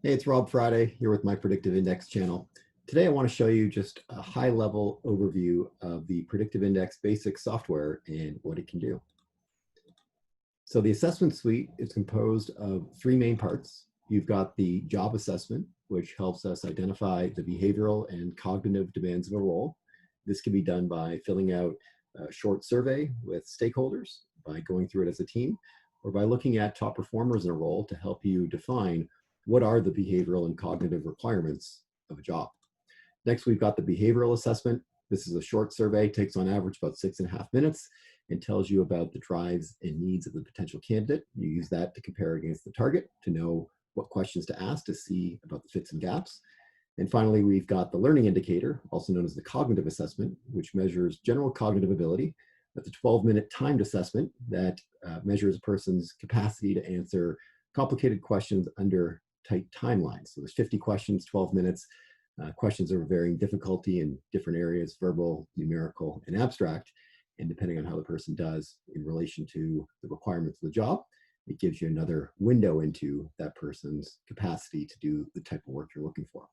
Hey, it's Rob Friday here with my Predictive Index channel. Today I want to show you just a high-level overview of the Predictive Index basic software and what it can do. So the assessment suite is composed of three main parts. You've got the job assessment, which helps us identify the behavioral and cognitive demands of a role. This can be done by filling out a short survey with stakeholders, by going through it as a team, or by looking at top performers in a role to help you define what are the behavioral and cognitive requirements of a job. Next, we've got the behavioral assessment. This is a short survey, takes on average about 6.5 minutes, and tells you about the drives and needs of the potential candidate. You use that to compare against the target to know what questions to ask to see about the fits and gaps. And finally, we've got the learning indicator, also known as the cognitive assessment, which measures general cognitive ability. That's a 12-minute timed assessment that measures a person's capacity to answer complicated questions under tight timelines. So there's 50 questions, 12 minutes. Questions are of varying difficulty in different areas, verbal, numerical, and abstract. And depending on how the person does in relation to the requirements of the job, it gives you another window into that person's capacity to do the type of work you're looking for.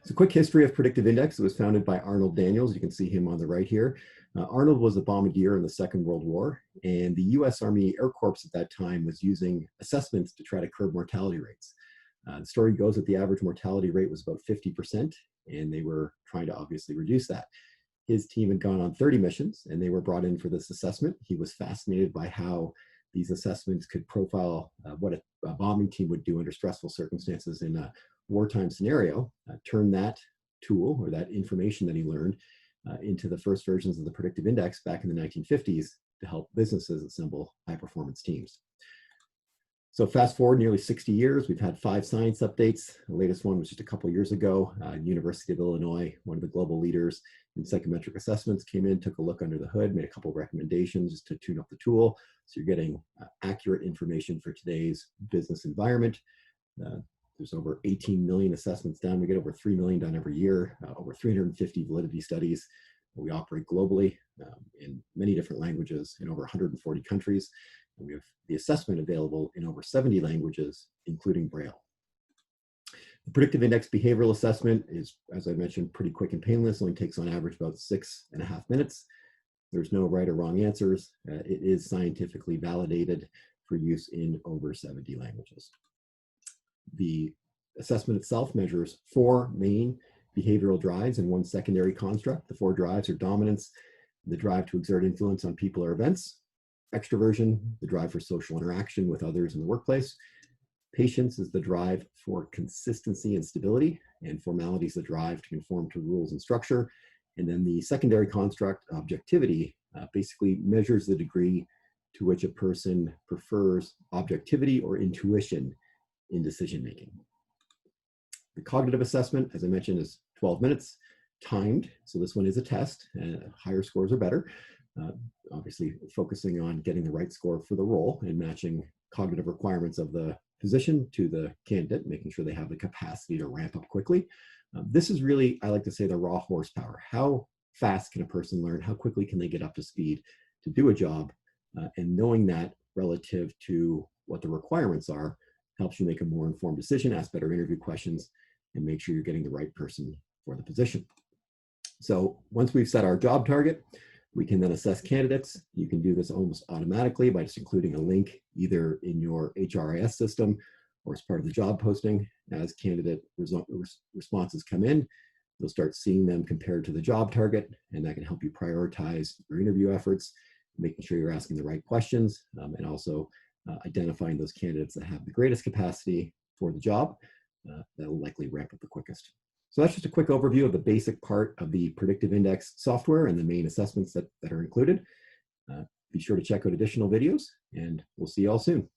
So quick history of Predictive Index. It was founded by Arnold Daniels. You can see him on the right here. Arnold was a bombardier in the Second World War, and the US Army Air Corps at that time was using assessments to try to curb mortality rates. The story goes that the average mortality rate was about 50%, and they were trying to obviously reduce that. His team had gone on 30 missions, and they were brought in for this assessment. He was fascinated by how these assessments could profile what a bombing team would do under stressful circumstances in a wartime scenario, turn that tool or that information that he learned into the first versions of the Predictive Index back in the 1950s to help businesses assemble high-performance teams. So fast forward nearly 60 years, we've had 5 science updates. The latest one was just a couple years ago. University of Illinois, one of the global leaders in psychometric assessments, came in, took a look under the hood, made a couple of recommendations just to tune up the tool. So you're getting accurate information for today's business environment. There's over 18 million assessments done. We get over 3 million done every year, over 350 validity studies. We operate globally in many different languages in over 140 countries. And we have the assessment available in over 70 languages, including Braille. The Predictive Index Behavioral Assessment is, as I mentioned, pretty quick and painless. Only takes on average about 6.5 minutes. There's no right or wrong answers. It is scientifically validated for use in over 70 languages. The assessment itself measures 4 main behavioral drives and 1 secondary construct. The 4 drives are dominance, the drive to exert influence on people or events; extraversion, the drive for social interaction with others in the workplace; patience is the drive for consistency and stability; and formality is the drive to conform to rules and structure. And then the secondary construct, objectivity, basically measures the degree to which a person prefers objectivity or intuition in decision making. The cognitive assessment, as I mentioned, is 12 minutes, timed. So this one is a test. Higher scores are better. Obviously focusing on getting the right score for the role and matching cognitive requirements of the position to the candidate, making sure they have the capacity to ramp up quickly. This is really, I like to say, the raw horsepower. How fast can a person learn? How quickly can they get up to speed to do a job? And knowing that relative to what the requirements are helps you make a more informed decision, ask better interview questions, and make sure you're getting the right person for the position. So once we've set our job target, we can then assess candidates. You can do this almost automatically by just including a link either in your HRIS system or as part of the job posting. As candidate responses come in, you'll start seeing them compared to the job target, and that can help you prioritize your interview efforts, making sure you're asking the right questions, and also identifying those candidates that have the greatest capacity for the job that will likely ramp up the quickest. So that's just a quick overview of the basic part of the Predictive Index software and the main assessments that are included. Be sure to check out additional videos, and we'll see you all soon.